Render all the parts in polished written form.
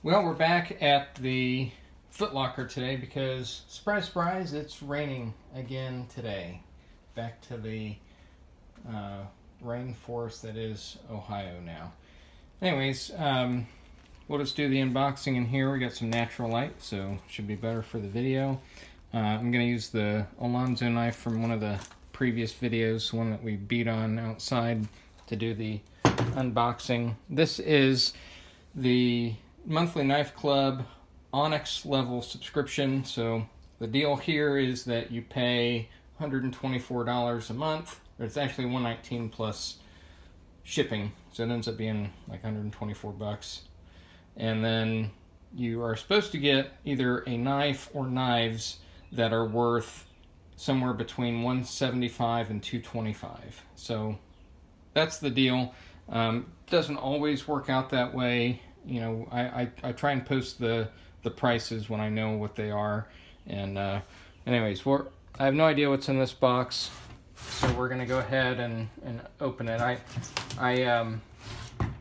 Well, we're back at the Foot Locker today because, surprise, surprise, it's raining again today. Back to the rainforest that is Ohio now. Anyways, we'll just do the unboxing in here. We got some natural light, so should be better for the video. I'm going to use the Alonzo knife from one of the previous videos, one that we beat on outside, to do the unboxing. This is the Monthly Knife Club Onyx level subscription. So the deal here is that you pay $124 a month, or it's actually $119 plus shipping, so it ends up being like 124 bucks. And then you are supposed to get either a knife or knives that are worth somewhere between $175 and $225. So that's the deal. Doesn't always work out that way. You know, I try and post the prices when I know what they are. And anyways, I have no idea what's in this box, so we're gonna go ahead and open it. I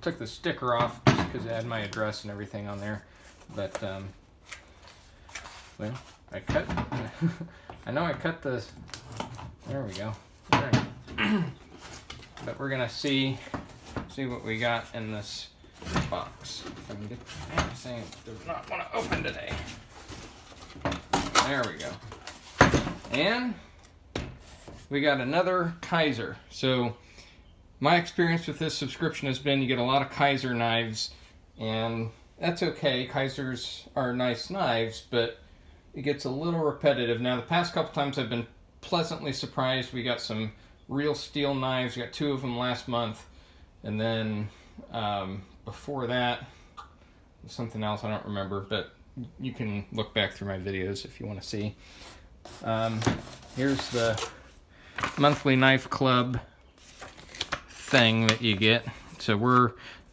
took the sticker off just because it had my address and everything on there, but well, I cut I know I cut this. There we go. All right. But we're gonna see what we got in this box. If I can get this thing, does not want to open today. There we go. And we got another Kaiser. So my experience with this subscription has been you get a lot of Kaiser knives, and that's okay. Kaisers are nice knives, but it gets a little repetitive. Now, the past couple times I've been pleasantly surprised. We got some real steel knives. We got 2 of them last month, and then before that, something else I don't remember, but you can look back through my videos if you want to see. Here's the Monthly Knife Club thing that you get. So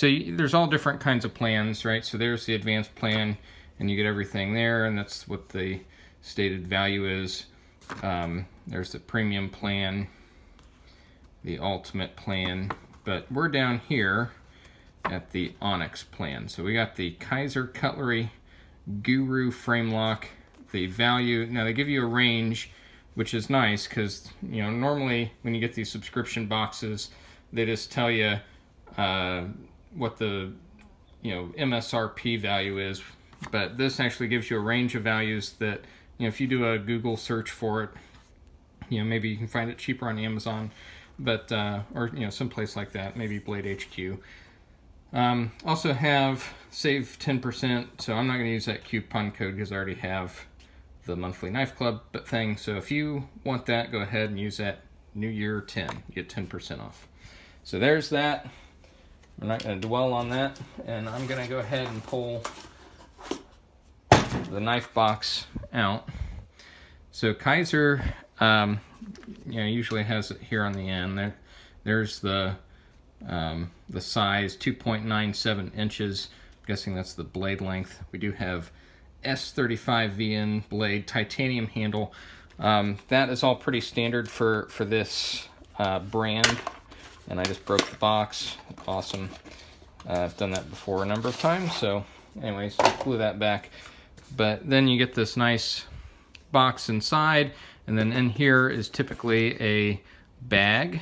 there's all different kinds of plans, right? So there's the advanced plan, and you get everything there, and that's what the stated value is. There's the premium plan, the ultimate plan, but we're down here at the Onyx plan. So we got the Kaiser Cutlery Guru frame lock. The value, now they give you a range, which is nice because, you know, normally when you get these subscription boxes, they just tell you what the, you know, MSRP value is. But this actually gives you a range of values that, you know, if you do a Google search for it, you know, maybe you can find it cheaper on Amazon, but or, you know, someplace like that, maybe Blade HQ. Also have save 10%, so I'm not going to use that coupon code because I already have the Monthly Knife Club thing. So if you want that, go ahead and use that New Year 10. You get 10% off. So there's that. We're not going to dwell on that, and I'm going to go ahead and pull the knife box out. So Kaiser, you know, usually has it here on the end. There's the size, 2.97 inches. I'm guessing that's the blade length. We do have S35VN blade, titanium handle. That is all pretty standard for this brand. And I just broke the box. Awesome. I've done that before a number of times. So anyways, glue that back. But then you get this nice box inside, and then in here is typically a bag.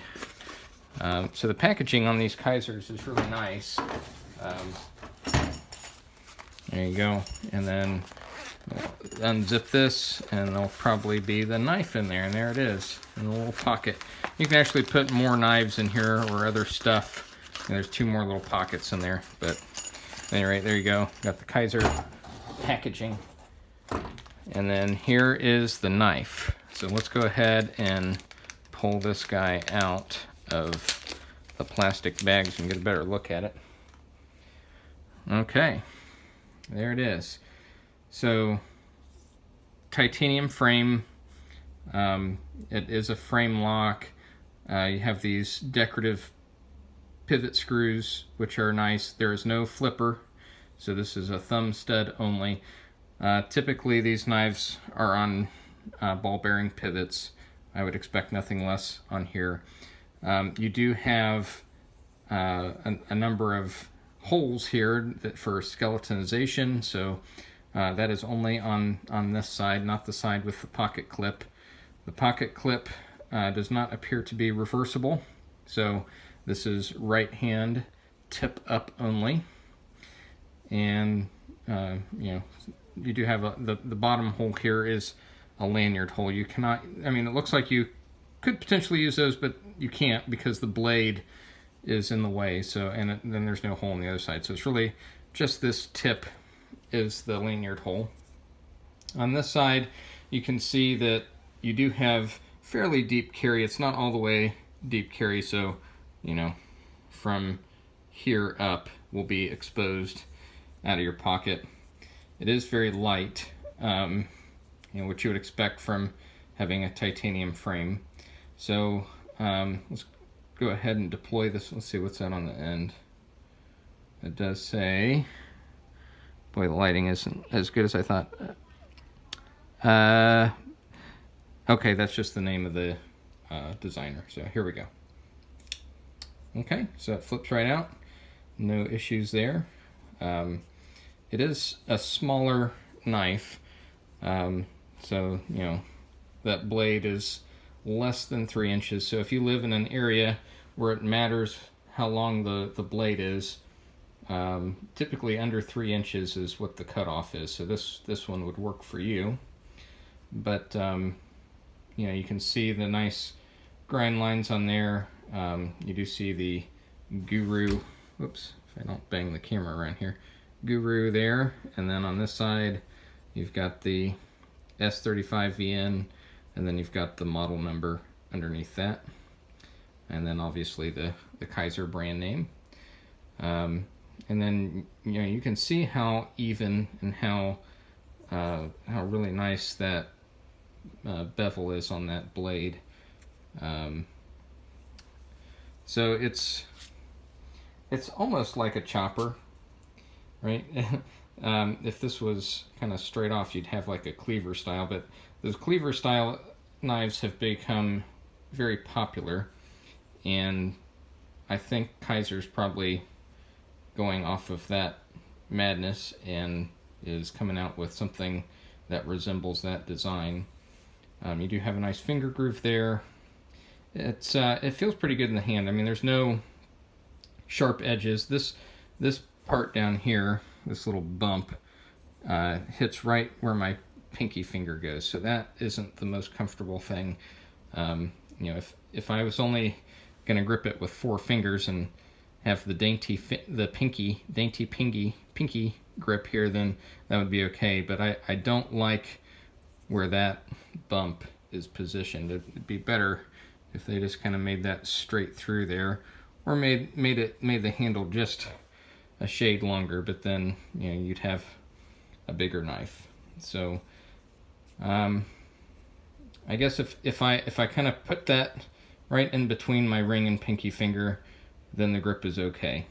So the packaging on these Kaisers is really nice. There you go. And then unzip this, and there'll probably be the knife in there, and there it is in a little pocket. You can actually put more knives in here or other stuff. And there's 2 more little pockets in there. But anyway, there you go. Got the Kaiser packaging. And then here is the knife. So let's go ahead and pull this guy out of the plastic bags and get a better look at it. Okay, there it is. So titanium frame. It is a frame lock. You have these decorative pivot screws, which are nice. There is no flipper, so this is a thumb stud only. Typically these knives are on ball bearing pivots. I would expect nothing less on here. You do have a number of holes here for skeletonization, so that is only on this side, not the side with the pocket clip. The pocket clip does not appear to be reversible, so this is right hand tip up only. And you know, you do have the bottom hole here is a lanyard hole. You cannot, I mean, it looks like you could potentially use those, but you can't because the blade is in the way. So, and then there's no hole on the other side. So it's really just this tip is the lanyard hole. On this side, you can see that you do have fairly deep carry. It's not all the way deep carry, so, you know, from here up will be exposed out of your pocket. It is very light, you know, what you would expect from having a titanium frame. So let's go ahead and deploy this. Let's see what's that on the end. It does say, boy, the lighting isn't as good as I thought. Okay, that's just the name of the designer. So here we go. Okay, so it flips right out. No issues there. It is a smaller knife, so, you know, that blade is less than 3 inches. So if you live in an area where it matters how long the blade is, typically under 3 inches is what the cutoff is. So this one would work for you. But, you know, you can see the nice grind lines on there. You do see the Guru, whoops, if I don't bang the camera around here, Guru there, and then on this side you've got the S35VN, and then you've got the model number underneath that, and then obviously the Kaiser brand name. And then, you know, you can see how even and how really nice that bevel is on that blade. So it's almost like a chopper, right? If this was kind of straight off, you'd have like a cleaver style, but those cleaver style knives have become very popular, and I think Kaiser's probably going off of that madness and is coming out with something that resembles that design. You do have a nice finger groove there. It feels pretty good in the hand. I mean, there's no sharp edges. This part down here, this little bump, hits right where my pinky finger goes, so that isn't the most comfortable thing. You know, if I was only going to grip it with 4 fingers and have the dainty pinky grip here, then that would be okay. But I don't like where that bump is positioned. It'd be better if they just kind of made that straight through there, or made the handle just a shade longer, but then, you know, you'd have a bigger knife. So I guess if I kind of put that right in between my ring and pinky finger, then the grip is okay,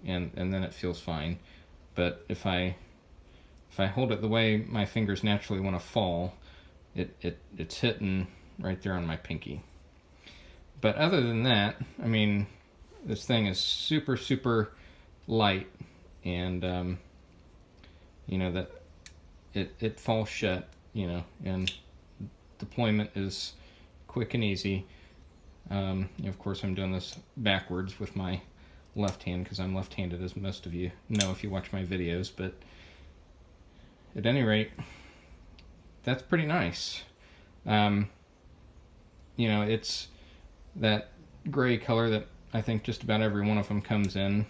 and then it feels fine. But if I hold it the way my fingers naturally want to fall, it's hitting right there on my pinky. But other than that, I mean, this thing is super, super light, and you know, that it falls shut, you know, and deployment is quick and easy. You know, of course, I'm doing this backwards with my left hand because I'm left-handed, as most of you know if you watch my videos. But at any rate, that's pretty nice. You know, it's that gray color that I think just about every one of them comes in.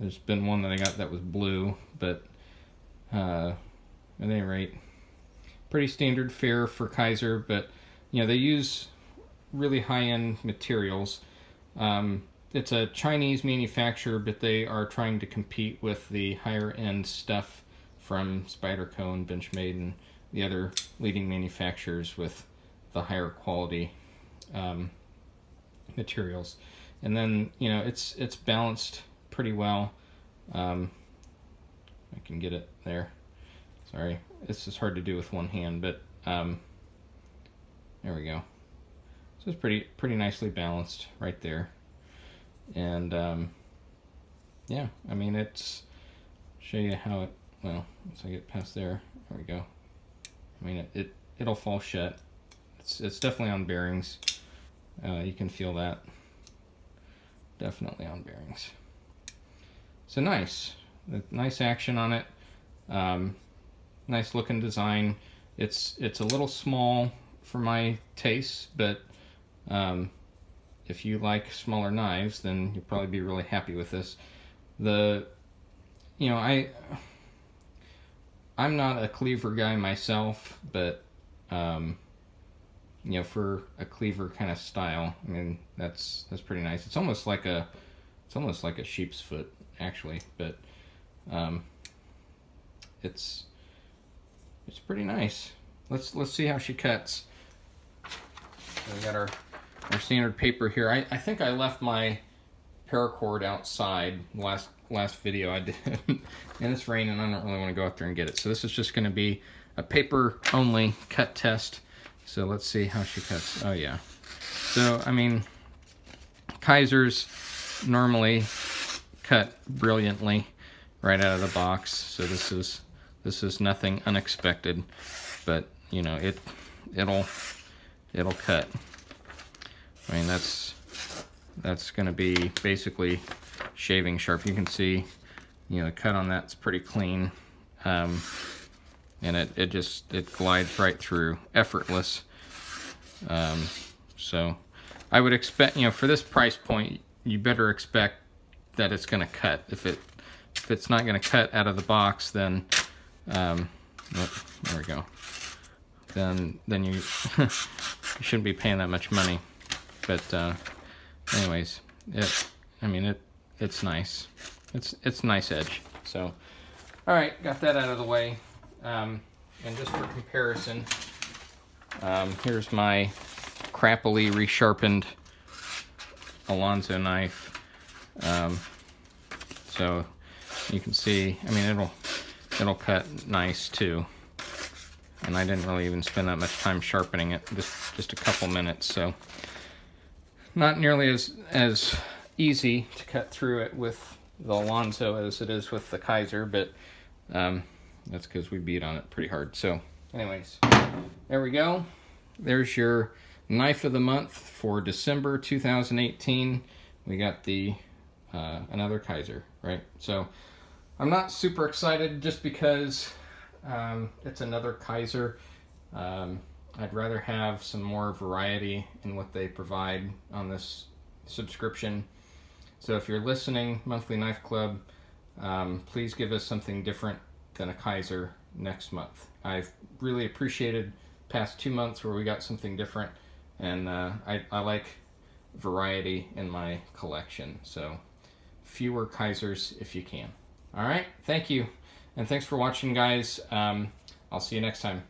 There's been one that I got that was blue, but at any rate, pretty standard fare for Kaiser. But you know, they use really high-end materials. It's a Chinese manufacturer, but they are trying to compete with the higher-end stuff from Spyderco, Benchmade, and the other leading manufacturers with the higher quality materials. And then, you know, it's balanced pretty well. I can get it there. Sorry, this is hard to do with one hand, but there we go. So it's pretty nicely balanced right there. And yeah, I mean, it's, show you how it, well, once I get past there we go. I mean, it'll fall shut. It's definitely on bearings. You can feel that. Definitely on bearings. So nice. Nice action on it. Nice looking design. It's a little small for my taste, but if you like smaller knives, then you'll probably be really happy with this. You know, I'm not a cleaver guy myself, but you know, for a cleaver kind of style, I mean, that's pretty nice. It's almost like a sheep's foot, actually, but it's pretty nice. Let's see how she cuts. So we got our standard paper here. I think I left my paracord outside last video I did, and it's raining. I don't really want to go out there and get it. So this is just going to be a paper only cut test. So let's see how she cuts. Oh yeah. So I mean, Kaisers normally cut brilliantly right out of the box. So this is nothing unexpected, but you know, it'll cut. I mean, that's going to be basically shaving sharp. You can see, you know, the cut on that's pretty clean, and it glides right through, effortless. So I would expect, you know, for this price point, you better expect that it's going to cut. If it's not going to cut out of the box, then there we go. Then you you shouldn't be paying that much money. But anyways, it's nice. It's nice edge. So, all right, got that out of the way. And just for comparison, here's my crappily resharpened Alonzo knife. So you can see, I mean, it'll cut nice too. And I didn't really even spend that much time sharpening it, just a couple minutes. So not nearly as easy to cut through it with the Alonzo as it is with the Kaiser, but that's because we beat on it pretty hard. So anyways, there we go. There's your knife of the month for December 2018. We got the another Kaiser, right? So I'm not super excited just because it's another Kaiser. I'd rather have some more variety in what they provide on this subscription. So if you're listening, Monthly Knife Club, please give us something different than a Kaiser next month. I've really appreciated past 2 months where we got something different, and I like variety in my collection. So fewer Kaisers if you can. All right, thank you, and thanks for watching, guys. I'll see you next time.